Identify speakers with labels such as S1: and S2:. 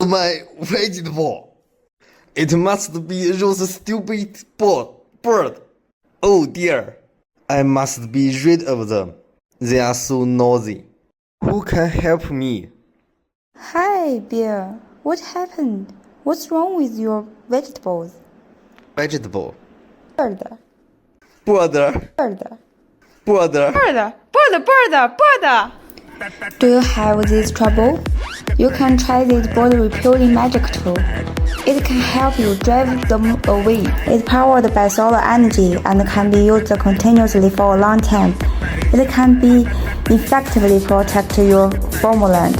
S1: my vegetable. It must be those stupid bird. Oh dear. I must be rid of them. They are so noisy. Who can help me?
S2: Hi, Bear. What happened? What's wrong with your vegetables?
S1: Vegetable.
S2: Bird.
S1: Bird.
S2: Bird.
S1: Bird.
S3: Bird.
S2: Do you have this trouble? You can try this bird repelling magic tool. It can help you drive them away. It's powered by solar energy and can be used continuously for a long time. It can be effectively protect your farmland.